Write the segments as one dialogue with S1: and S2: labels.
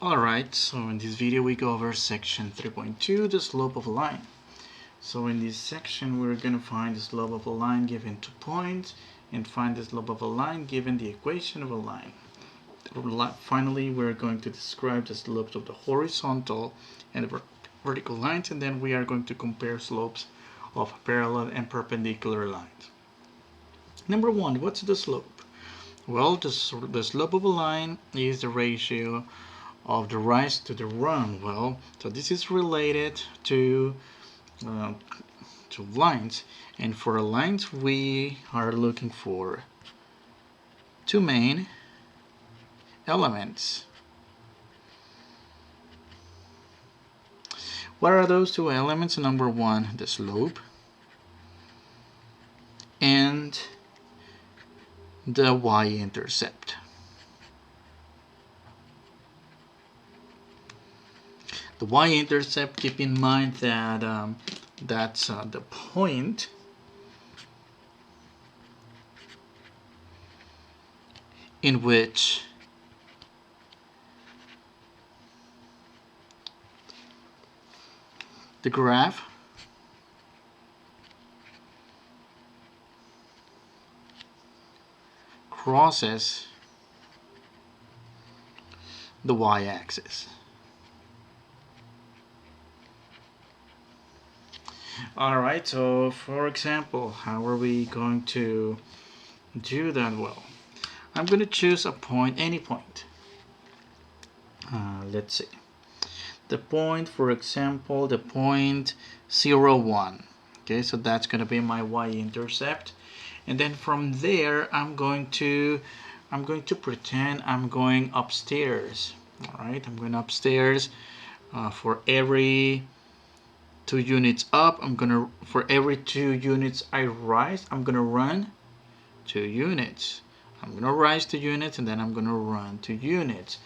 S1: Alright, so in this video we go over section 3.2, the slope of a line. So in this section we're going to find the slope of a line given 2 points and find the slope of a line given the equation of a line. Finally, we're going to describe the slopes of the horizontal and the vertical lines, and then we are going to compare slopes of parallel and perpendicular lines. Number 1, what's the slope? Well, the slope of a line is the ratio of the rise to the run. Well, so this is related to lines, and for lines we are looking for two main elements. What are those two elements? Number 1, the slope, and the y-intercept. The y-intercept, keep in mind that that's the point in which the graph crosses the y-axis. Alright, so for example, how are we going to do that? Well, I'm going to choose a point, any point. Let's see. The point, for example, the point 0, 1. Okay, so that's going to be my y-intercept. And then from there, I'm going to pretend I'm going upstairs. Alright, I'm going upstairs. For every 2 units up, for every 2 units I rise, I'm gonna run 2 units. I'm gonna rise 2 units and then I'm gonna run 2 units.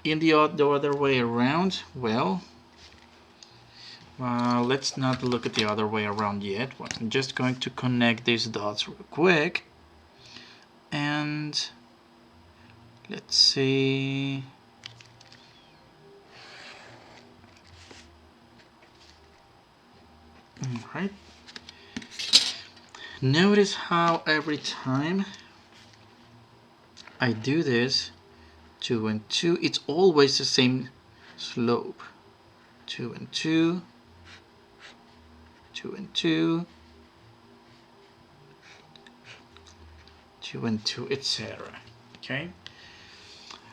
S1: In the other way around, well, let's not look at the other way around yet. I'm just going to connect these dots real quick, and let's see. Alright. Notice how every time I do this, 2 and 2, it's always the same slope. 2 and 2, 2 and 2, 2 and 2, etc. Okay?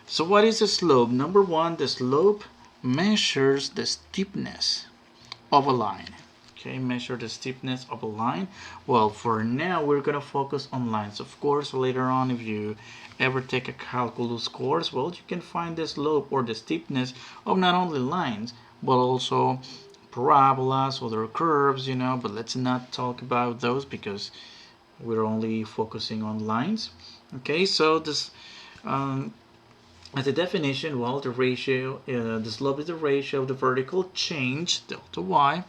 S1: So what is the slope? Number 1, the slope measures the steepness of a line. Okay, measure the steepness of a line. Well, for now we're gonna focus on lines. Of course, later on, if you ever take a calculus course, well, you can find the slope or the steepness of not only lines but also parabolas, other curves, but let's not talk about those because we're only focusing on lines. Okay, so this as a definition, well, the slope is the ratio of the vertical change, delta y,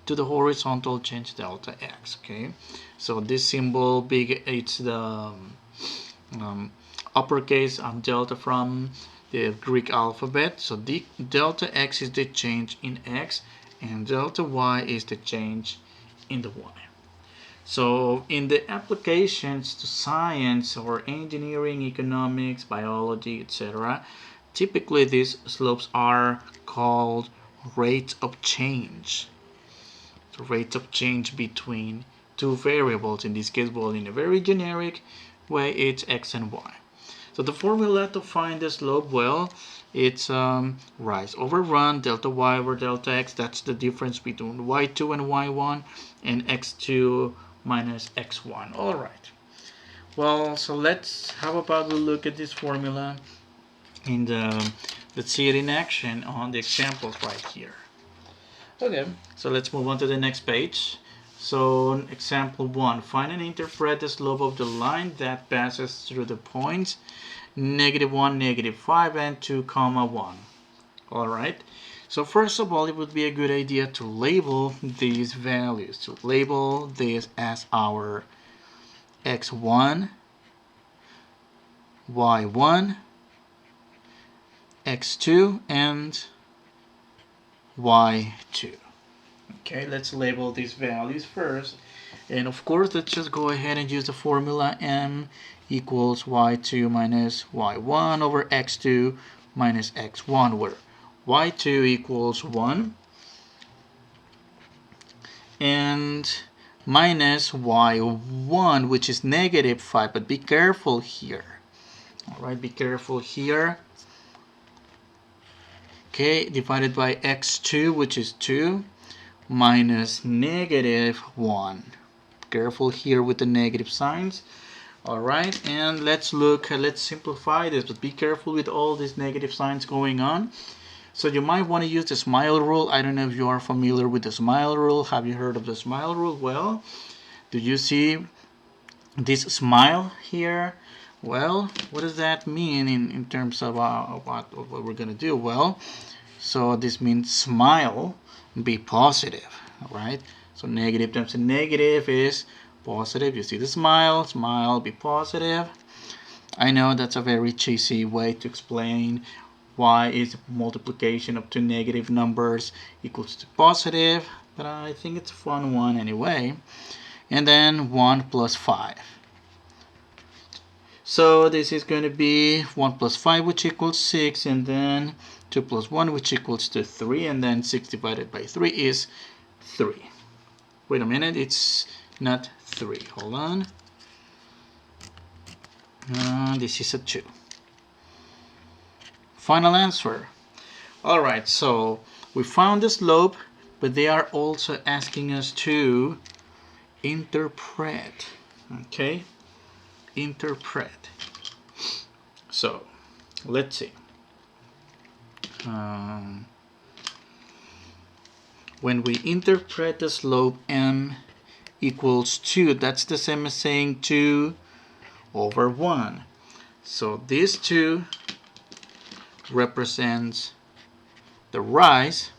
S1: to the horizontal change, delta x. Okay, so this symbol, it's the uppercase delta from the Greek alphabet. So the delta x is the change in x, and delta y is the change in the y. So in the applications to science or engineering, economics, biology, etc., typically these slopes are called rates of change. The rates of change between two variables. In this case, well, in a very generic way, it's x and y. So the formula to find the slope, well, it's rise over run, delta y over delta x. That's the difference between y2 and y1, and x2 minus x1. All right. Well, so how about we look at this formula and let's see it in action on the examples right here. Okay, so let's move on to the next page. So example 1, find and interpret the slope of the line that passes through the points -1, -5, and 2, 1. All right. So first of all, it would be a good idea to label these values. To label this as our x1, y1, x2 and y2. Okay, let's label these values first. And of course, let's just go ahead and use the formula m equals y2 minus y1 over x2 minus x1, where y2 equals 1 and minus y1, which is negative 5. But be careful here. All right, be careful here. Okay, divided by x2, which is 2, minus negative 1. Careful here with the negative signs. All right, and let's simplify this, but be careful with all these negative signs going on. So you might want to use the SMILE rule. I don't know if you are familiar with the SMILE rule. Have you heard of the SMILE rule? Well, do you see this smile here? Well, what does that mean in terms of what we're going to do? Well, so this means smile, be positive, all right? So negative times a negative is positive. You see the smile, smile, be positive. I know that's a very cheesy way to explain why is multiplication of two negative numbers equals to positive, but I think it's a fun one anyway. And then 1 plus 5. So this is going to be 1 plus 5, which equals 6, and then 2 plus 1, which equals to 3, and then 6 divided by 3 is 3. Wait a minute, it's not 3. Hold on. This is a 2. Final answer. Alright, so we found the slope, but they are also asking us to interpret. Okay? Interpret. So, let's see. When we interpret the slope m equals 2, that's the same as saying 2 over 1. So this 2 represents the rise,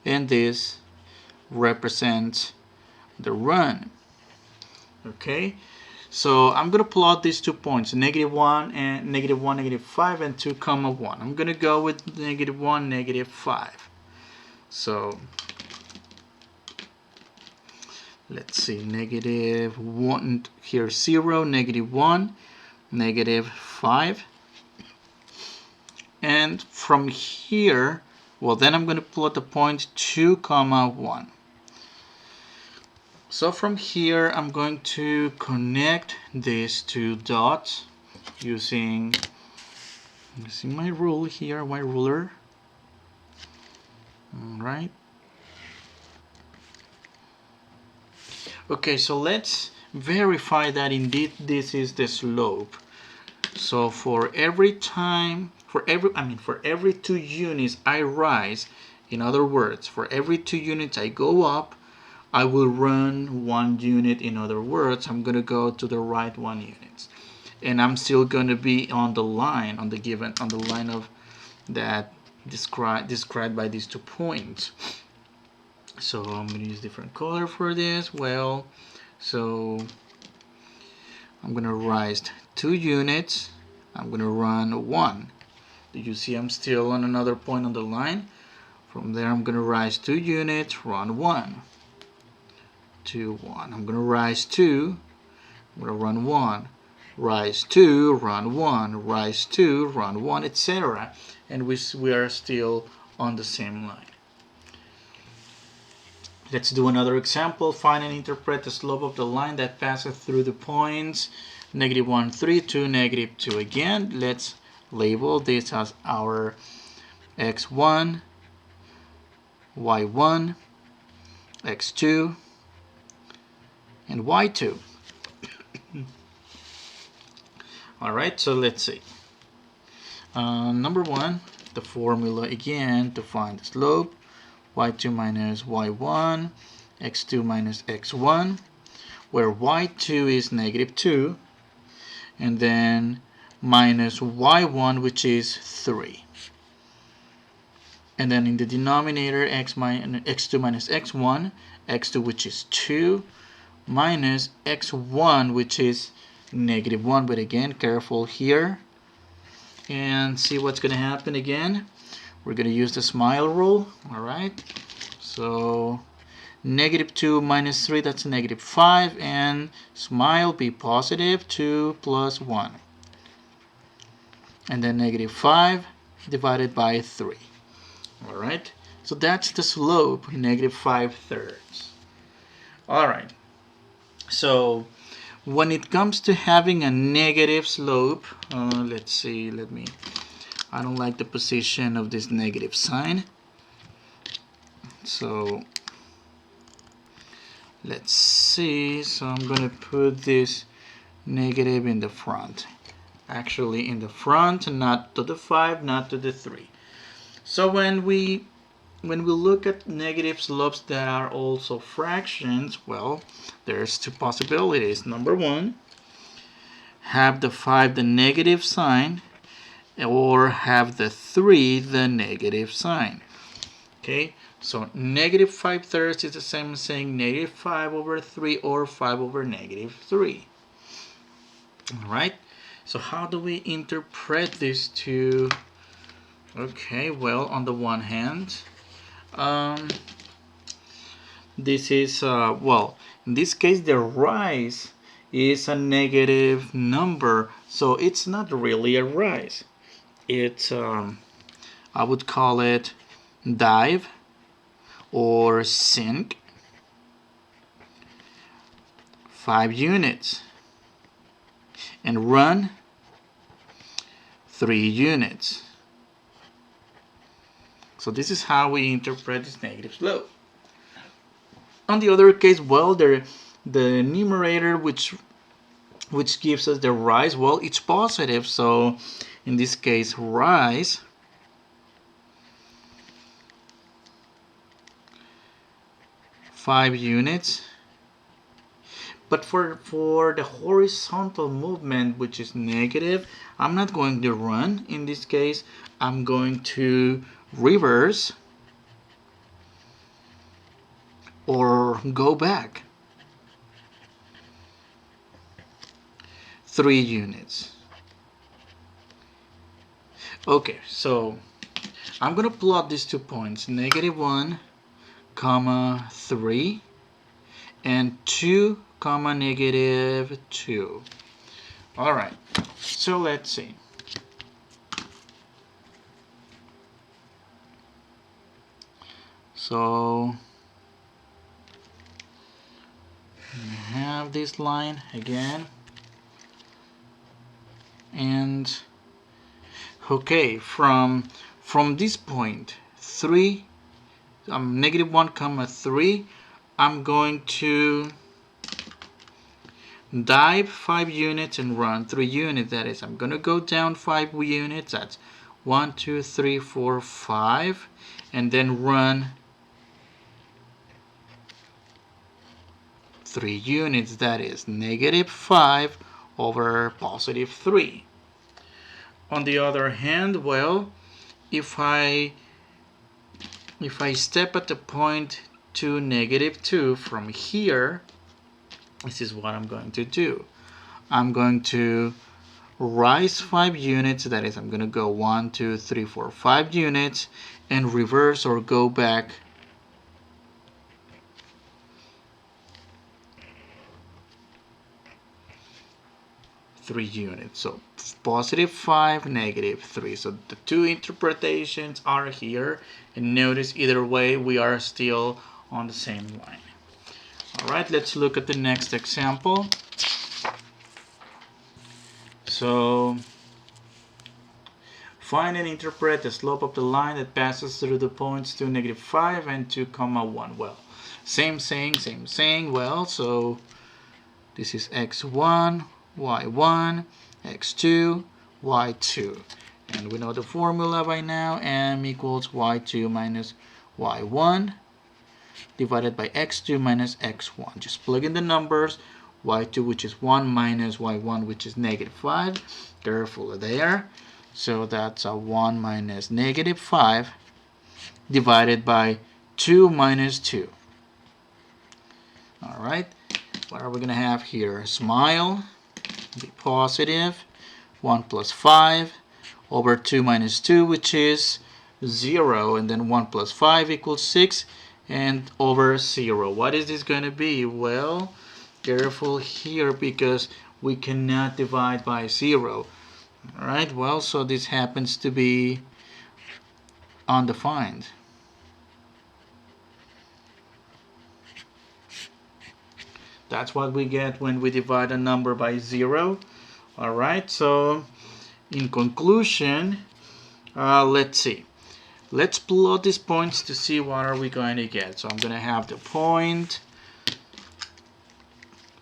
S1: and this represents the run. Okay, so I'm going to plot these 2 points, negative 1 and negative 1, negative 5, and 2 comma 1. I'm going to go with negative 1, negative 5. So let's see, negative 1, here 0, negative 1, negative 5. And from here, well, then I'm going to plot the point 2 comma 1. So from here, I'm going to connect these 2 dots using my rule here, my ruler. All right. Okay, so let's verify that indeed this is the slope. So for every 2 units I rise, in other words, for every 2 units I go up, I will run 1 unit. In other words, I'm going to go to the right 1 units. And I'm still going to be on the line, on the line of that described by these 2 points. So I'm going to use different color for this. Well, so I'm going to rise 2 units. I'm going to run 1. Do you see I'm still on another point on the line? From there, I'm going to rise 2 units, run 1. 2, 1. I'm going to rise 2. I'm going to run 1. Rise 2, run 1. Rise 2, run 1, etc. And we are still on the same line. Let's do another example. Find and interpret the slope of the line that passes through the points negative 1, 3 to negative 2. Again, let's label this as our x1, y1, x2, and y2. Alright, so let's see. Number 1, the formula again to find the slope. Y2 minus y1, x2 minus x1, where y2 is negative 2, and then minus y1, which is 3. And then in the denominator, x2 minus x1, x2, which is 2, minus x1, which is negative 1. But again, careful here. and see what's going to happen again. We're going to use the SMILE rule. Alright, so -2 minus 3, that's -5, and SMILE be positive 2 plus 1. And then -5 divided by 3. Alright, so that's the slope, -5/3. Alright, so when it comes to having a negative slope, let's see, I don't like the position of this negative sign. So let's see, so I'm going to put this negative in the front. Actually in the front, not to the 5, not to the 3. So when we look at negative slopes that are also fractions, well, there's two possibilities. Number one, have the 5 the negative sign, or have the 3 the negative sign. Okay, so -5/3 is the same as saying -5/3 or 5/3. Alright, so how do we interpret these two? Okay, well, on the one hand, this is, well, in this case, the rise is a negative number, so it's not really a rise. It's, I would call it dive or sink 5 units and run 3 units. So this is how we interpret this negative slope. On the other case, well, the numerator which gives us the rise, well, it's positive, so in this case, rise five units. But for the horizontal movement, which is negative, I'm not going to run. In this case, I'm going to reverse or go back 3 units. Okay, so I'm going to plot these 2 points, -1, comma 3, and 2, comma -2. Alright, so let's see. So we have this line again, and okay, from this point 3, -1 comma 3, I'm going to dive 5 units and run 3 units. That is, I'm going to go down 5 units. That's 1, 2, 3, 4, 5, and then run 3 units. That is -5 over +3. On the other hand, well, if I step at the point to -2 from here, this is what I'm going to do. I'm going to rise 5 units. That is, I'm going to go 1, 2, 3, 4, 5 units and reverse or go back 3 units. So +5, -3. So the two interpretations are here, and notice either way we are still on the same line. Alright, let's look at the next example. So find and interpret the slope of the line that passes through the points 2, -5 and 2, 1. Well, same saying. Well, so this is x1, y1, x2, y2. And we know the formula by now, m equals y2 minus y1 divided by x2 minus x1. Just plug in the numbers, y2 which is 1 minus y1 which is -5. Careful there. So that's a 1 minus -5 divided by 2 minus 2. Alright, what are we going to have here? SMILE, be positive, 1 plus 5 over 2 minus 2, which is 0, and then 1 plus 5 equals 6, and over 0. What is this going to be? Well, careful here because we cannot divide by 0. Alright, well, so this happens to be undefined. That's what we get when we divide a number by 0. Alright, so in conclusion, let's see. Let's plot these points to see what are we going to get. So I'm going to have the point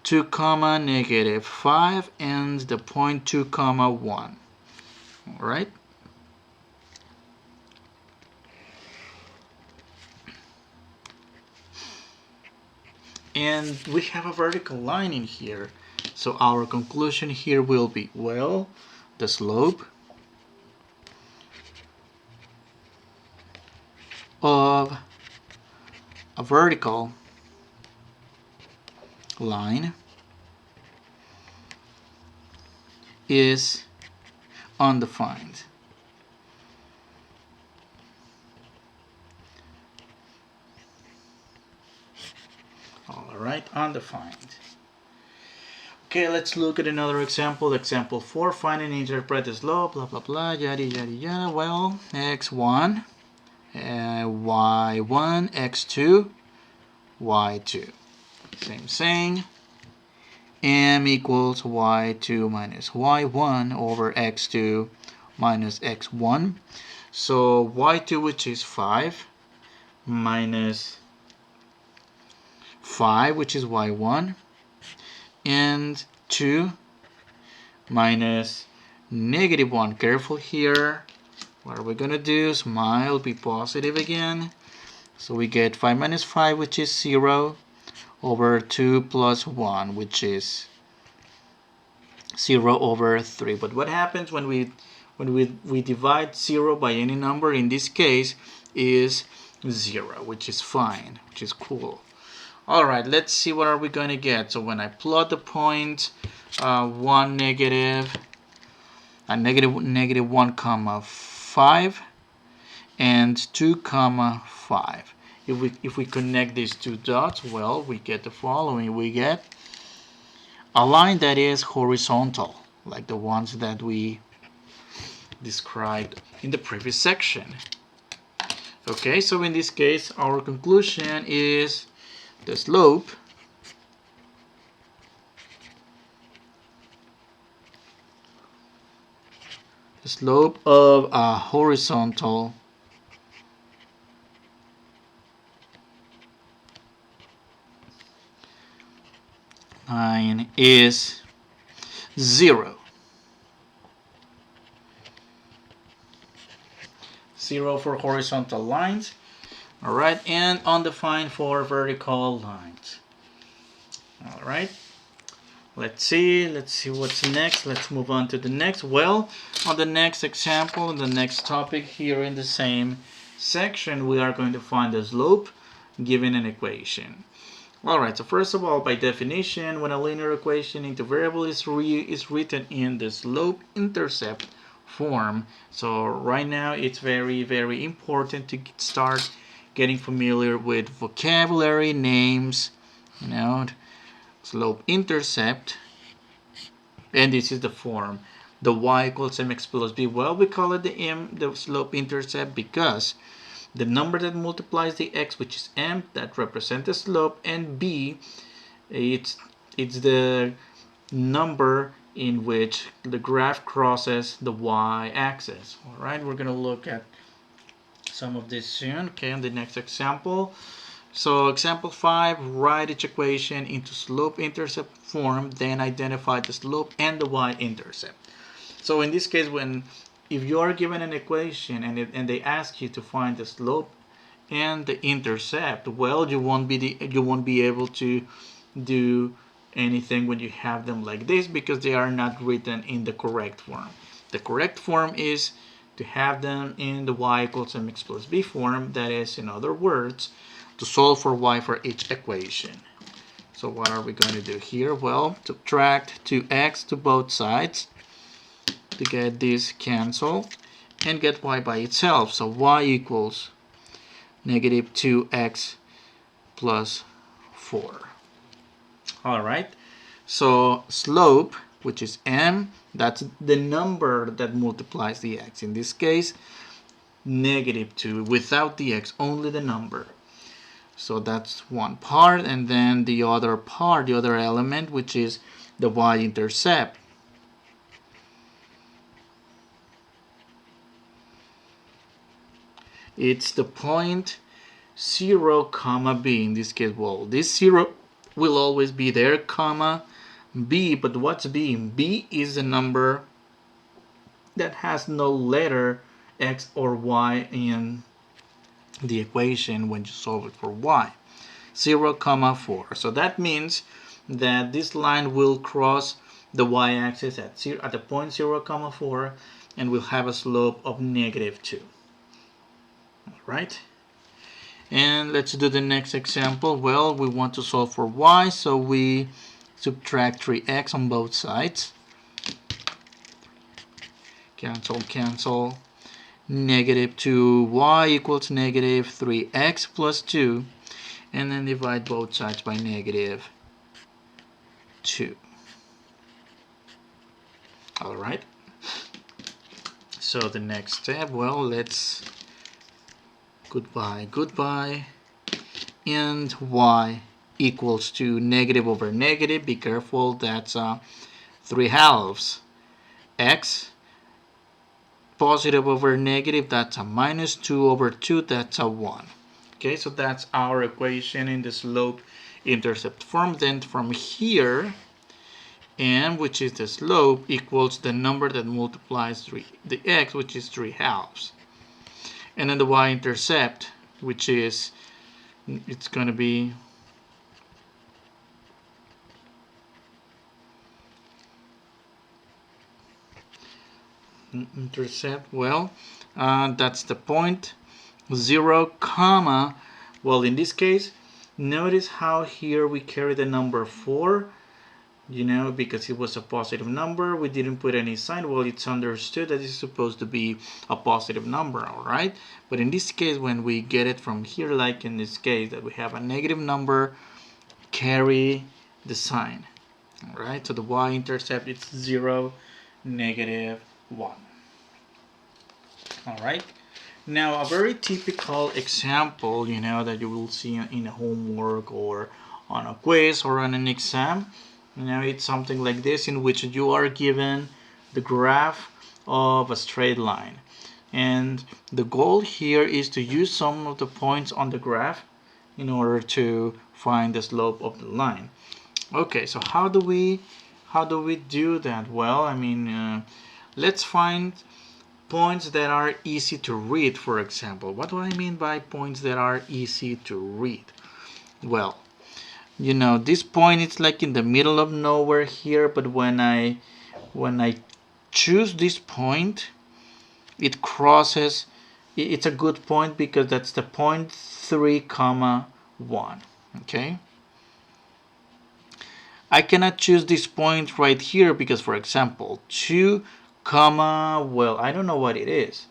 S1: 2 comma negative 5 and the point 2 comma 1. Alright. And we have a vertical line in here. So our conclusion here will be, well, the slope of a vertical line is undefined. Alright, undefined. Okay, let's look at another example. Example 4, find and interpret the slope, blah blah blah, yada yada yada. Well, x1, y1, x2, y2. Same thing. M equals y2 minus y1 over x2 minus x1. So y2, which is 5, minus 5, which is y1, and 2 minus negative 1. Careful here. What are we going to do? Smile, be positive again. So we get 5 minus 5, which is 0, over 2 plus 1, which is 0 over 3. But what happens when we divide 0 by any number? In this case is 0, which is fine, which is cool. Alright, let's see what are we going to get. So when I plot the point 1 negative, negative 1 comma 5 and 2 comma 5. If we connect these two dots, well, we get the following. We get a line that is horizontal, like the ones that we described in the previous section. Okay, so in this case, our conclusion is the slope of a horizontal line is 0. 0 for horizontal lines. Alright, and undefined for vertical lines. Alright, let's see what's next. Let's move on to the next. Well, on the next example, the next topic here in the same section, we are going to find the slope given an equation. Alright, so first of all, by definition, when a linear equation into variable is written in the slope-intercept form, so right now it's very, very important to start getting familiar with vocabulary, names, slope-intercept, and this is the form. The y equals mx plus b. Well, we call it the slope-intercept because the number that multiplies the x, which is m, that represents the slope, and b, it's the number in which the graph crosses the y-axis. All right, we're going to look at some of this soon. Okay, on the next example. So example 5, write each equation into slope-intercept form, then identify the slope and the y-intercept. So in this case, if you are given an equation and they ask you to find the slope and the intercept, well, you won't be able to do anything when you have them like this because they are not written in the correct form. The correct form is to have them in the y equals mx plus b form. That is, in other words, to solve for y for each equation. So what are we going to do here? Well, subtract 2x to both sides. to get this cancelled and get y by itself. So y equals negative 2x plus 4. Alright, so slope, which is m, that's the number that multiplies the x. In this case, negative 2 without the x, only the number. So that's one part, and then the other part, the other element, which is the y-intercept. It's the point 0, comma b. In this case, well, this 0 will always be there, comma b. But what's b? B is a number that has no letter x or y in the equation when you solve it for y. 0, comma 4. So that means that this line will cross the y-axis at the point 0, comma 4, and will have a slope of negative 2. Alright? And let's do the next example. Well, we want to solve for y, so we subtract 3x on both sides. Cancel, cancel. Negative 2y equals negative 3x plus 2. And then divide both sides by negative 2. Alright. So the next step, well, let's goodbye, goodbye. And y equals to negative over negative. Be careful, that's 3 halves. X, positive over negative, that's a minus 2 over 2, that's a 1. Okay, so that's our equation in the slope-intercept form. Then from here, m, which is the slope, equals the number that multiplies the x, which is 3 halves. And then the y-intercept, which is, it's going to be intercept, well, that's the point 0, comma, well, in this case, notice how here we carry the number 4, you know, because it was a positive number, we didn't put any sign. Well, it's understood that it's supposed to be a positive number, alright? But in this case, when we get it from here, like in this case, that we have a negative number, carry the sign, alright? So the y-intercept, it's 0, negative 1. Alright? Now, a very typical example, you know, that you will see in a homework or on a quiz or on an exam, you know, it's something like this, in which you are given the graph of a straight line. And the goal here is to use some of the points on the graph in order to find the slope of the line. Okay, so how do we do that? Well, I mean, let's find points that are easy to read, for example. What do I mean by points that are easy to read? Well, you know, this point is like in the middle of nowhere here, but when I choose this point, it crosses, it's a good point because that's the point 3, comma 1. Okay, I cannot choose this point right here because, for example, 2, comma, well, I don't know what it is,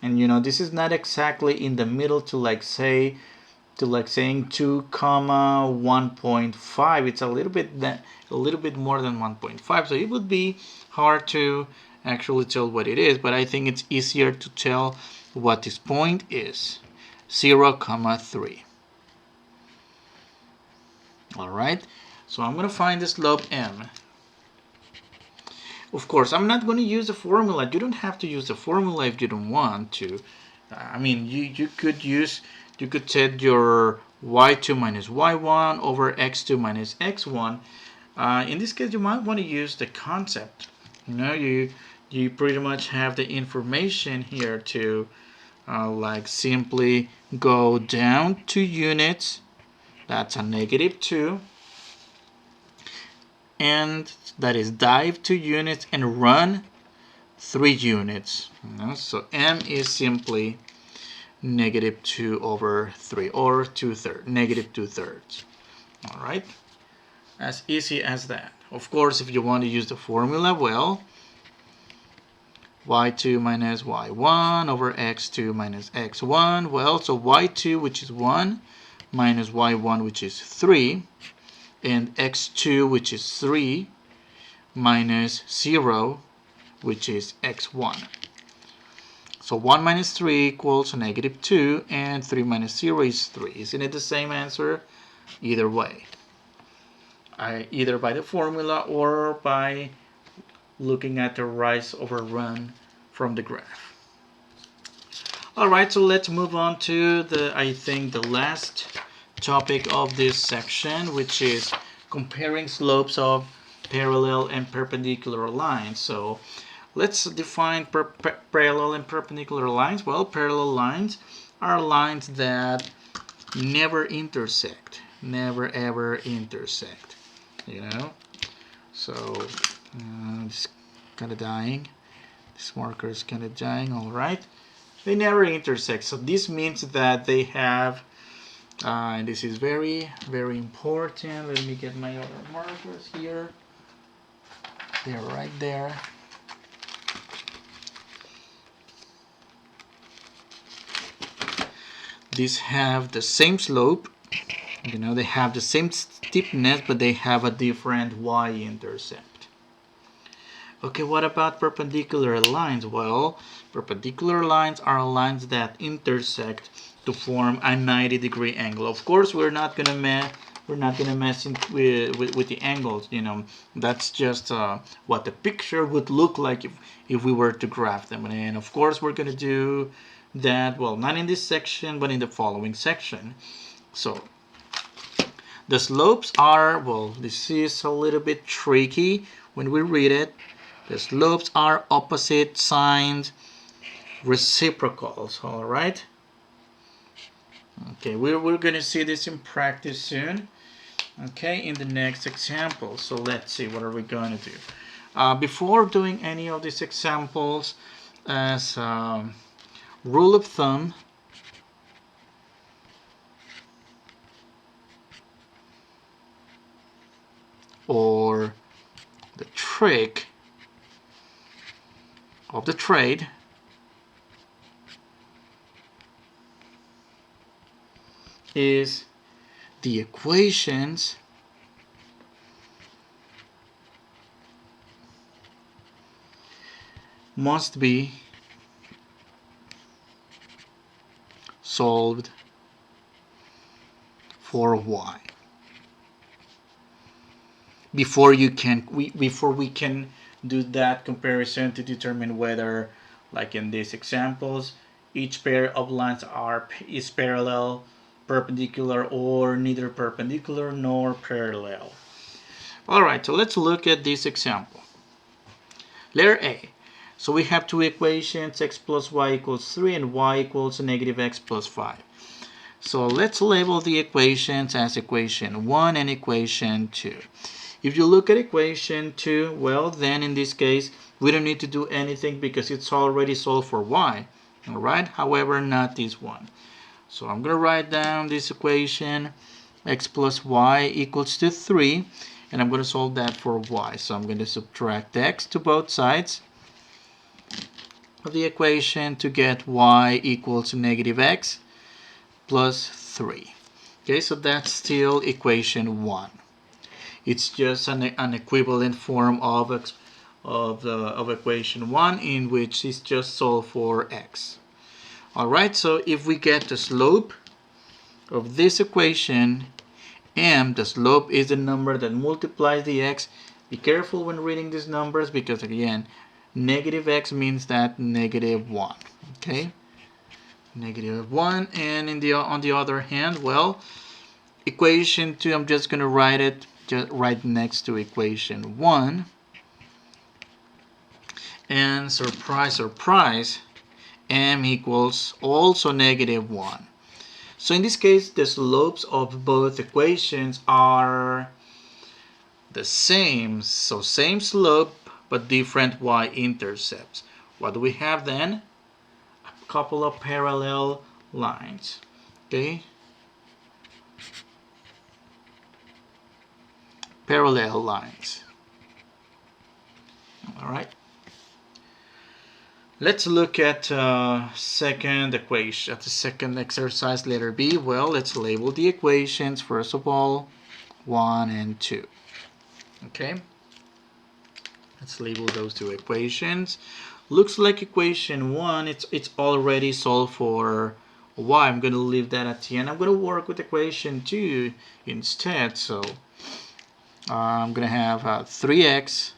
S1: and you know, this is not exactly in the middle to like say, to like saying 2, comma 1.5. It's a little bit more than 1.5, so it would be hard to actually tell what it is, but I think it's easier to tell what this point is. 0, comma 3. Alright, so I'm going to find the slope m. Of course, I'm not going to use the formula. You don't have to use the formula if you don't want to. I mean, you could set your y2 minus y1 over x2 minus x1. In this case, you might want to use the concept. You know, you pretty much have the information here to like simply go down 2 units. That's a negative 2. And that is dive 2 units and run 3 units. So m is simply negative 2 over 3, or negative 2/3. Alright, as easy as that. Of course, if you want to use the formula, well, y2 minus y1 over x2 minus x1. Well, so y2, which is 1, minus y1, which is 3, and x2, which is 3, minus 0, which is x1. So 1 minus 3 equals negative 2, and 3 minus 0 is 3. Isn't it the same answer? Either way. Either by the formula or by looking at the rise over run from the graph. Alright, so let's move on to I think the last topic of this section, which is comparing slopes of parallel and perpendicular lines. So let's define parallel and perpendicular lines. Well, parallel lines are lines that never intersect, never ever intersect, you know. So it's kind of dying. This marker is kind of dying. All right, they never intersect. So this means that they have, and this is very, very important. Let me get my other markers here. They're right there. These have the same slope. You know, they have the same steepness, but they have a different y-intercept. Okay, what about perpendicular lines? Well, perpendicular lines are lines that intersect to form a 90-degree angle. Of course, we're not gonna mess with the angles. You know, that's just what the picture would look like if we were to graph them. And of course, we're gonna do that. Well, not in this section, but in the following section. So the slopes are, well, this is a little bit tricky when we read it. The slopes are opposite signs reciprocals, all right? Okay, we're going to see this in practice soon, okay, in the next example. So let's see, what are we going to do? Before doing any of these examples, as rule of thumb, or the trick of the trade, is the equations must be solved for y before we can do that comparison to determine whether, like in these examples, each pair of lines is parallel, perpendicular, or neither perpendicular nor parallel. Alright, so let's look at this example. Letter A. So we have two equations, x plus y equals 3 and y equals negative x plus 5. So let's label the equations as equation 1 and equation 2. If you look at equation 2, well, then in this case, we don't need to do anything because it's already solved for y. Alright, however, not this one. So I'm going to write down this equation, x plus y equals to 3, and I'm going to solve that for y. So I'm going to subtract x to both sides of the equation to get y equals to negative x plus 3. Okay, so that's still equation 1. It's just an equivalent form of equation 1 in which it's just solved for x. Alright, so if we get the slope of this equation, m, the slope is the number that multiplies the x. Be careful when reading these numbers because, again, negative x means that negative 1. Okay, negative 1. And on the other hand, well, equation 2, I'm just going to write it right next to equation 1, and surprise, surprise, m equals also negative 1. So in this case, the slopes of both equations are the same. So same slope, but different y-intercepts. What do we have then? A couple of parallel lines. Okay, parallel lines. All right. Let's look at second equation, at the second exercise, letter B. Well, let's label the equations first of all, 1 and 2. Okay, let's label those two equations. Looks like equation 1, it's already solved for y. I'm going to leave that at the end. I'm going to work with equation 2 instead. So I'm going to have 3x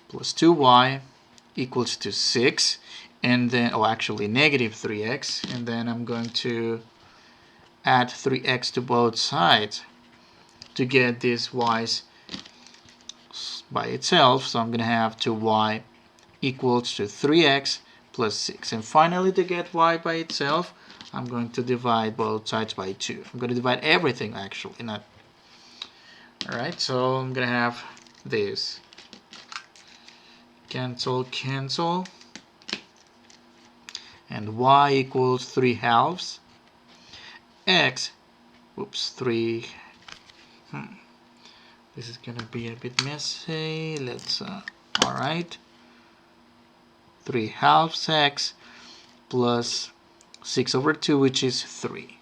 S1: plus 2y equals to 6, and then, oh, actually negative 3x, and then I'm going to add 3x to both sides to get this y's by itself. So I'm going to have 2y equals to 3x plus 6. And finally, to get y by itself, I'm going to divide both sides by 2. I'm going to divide everything, actually, not. Alright, so I'm going to have this. Cancel, cancel. And y equals 3 halves. X, oops, 3. This is going to be a bit messy. Let's, alright. 3 halves x plus 6 over 2, which is 3.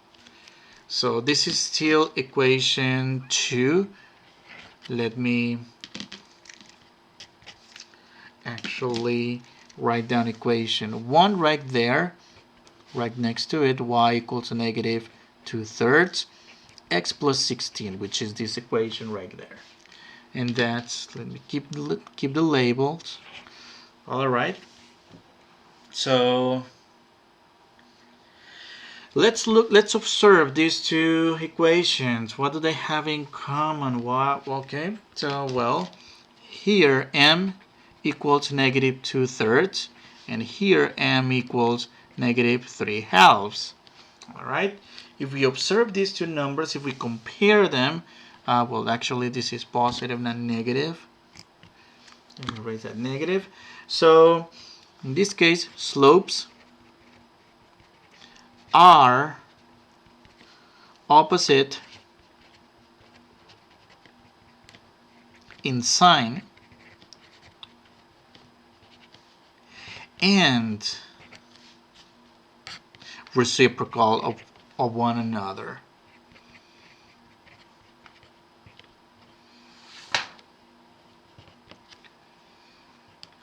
S1: So this is still equation 2. Let me actually write down equation 1 right there, right next to it. Y equals to negative 2/3 x plus 16, which is this equation right there. And that's, let me keep the labels. All right. So let's observe these two equations. What do they have in common? What? Okay, so well, here m equals negative 2/3, and here m equals negative 3 halves. All right. If we observe these two numbers, if we compare them, well, actually this is positive, not negative. Let me raise that negative. So in this case, slopes are opposite in sign and reciprocal of one another.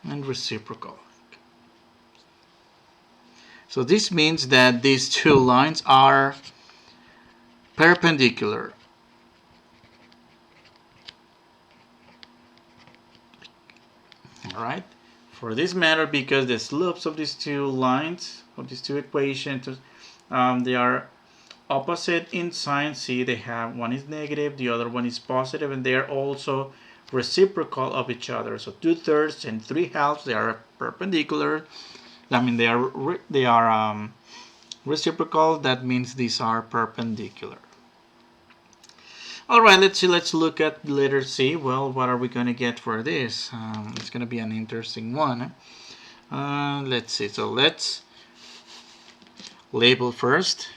S1: And reciprocal. So this means that these two lines are perpendicular. All right. For this matter, because the slopes of these two lines, of these two equations, they are opposite in sign. See, they have, one is negative, the other one is positive, and they are also reciprocal of each other. So 2/3 and 3 halves, they are perpendicular. I mean, they are reciprocal. That means these are perpendicular. All right, let's see. Let's look at letter C. Well, what are we going to get for this? It's going to be an interesting one. Let's see. So let's label first.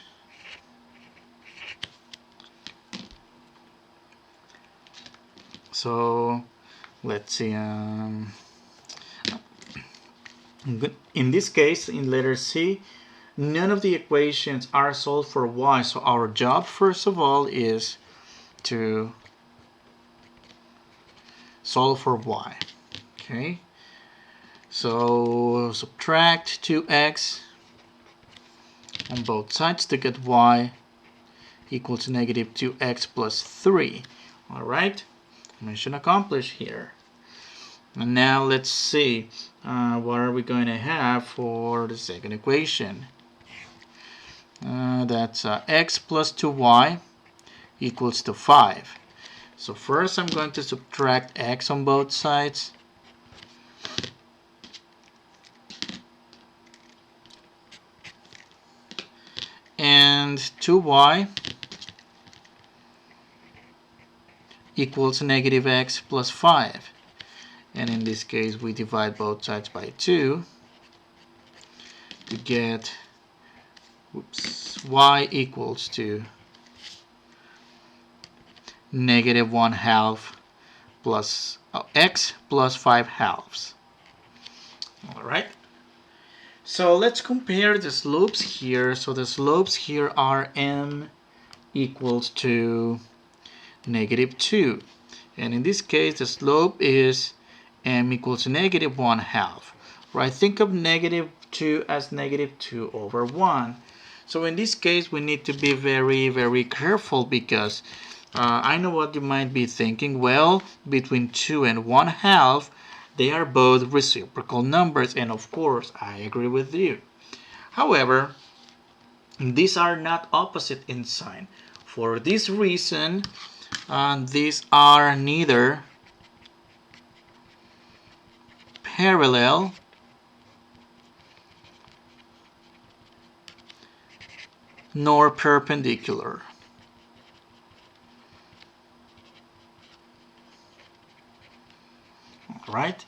S1: So let's see. In this case, in letter C, none of the equations are solved for y. So our job, first of all, is to solve for y. Okay. So subtract 2x on both sides to get y equals to negative 2x plus 3. All right. Mission accomplished here. And now let's see what are we going to have for the second equation. That's x plus 2y equals to 5. So first I'm going to subtract x on both sides. And 2y equals negative x plus 5. And in this case, we divide both sides by 2 to get y equals to negative 1/2 plus x plus 5 halves. All right. So let's compare the slopes here. So the slopes here are m equals to -2. And in this case, the slope is m equals to -1/2. Right? Think of -2 as -2/1. So in this case, we need to be very, very careful because I know what you might be thinking. Well, between 2 and 1/2, they are both reciprocal numbers, and of course, I agree with you. However, these are not opposite in sign. For this reason, these are neither parallel nor perpendicular. Right?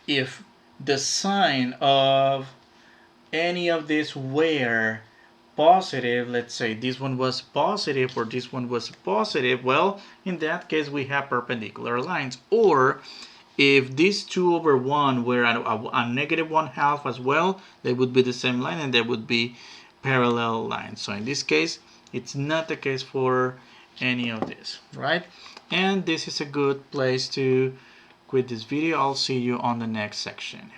S1: If the sign of any of these were positive, let's say this one was positive or this one was positive, well, in that case we have perpendicular lines. Or if these 2/1 were a -1/2 as well, they would be the same line and they would be parallel lines. So in this case, it's not the case for any of this, right? And this is a good place to quit this video. I'll see you on the next section.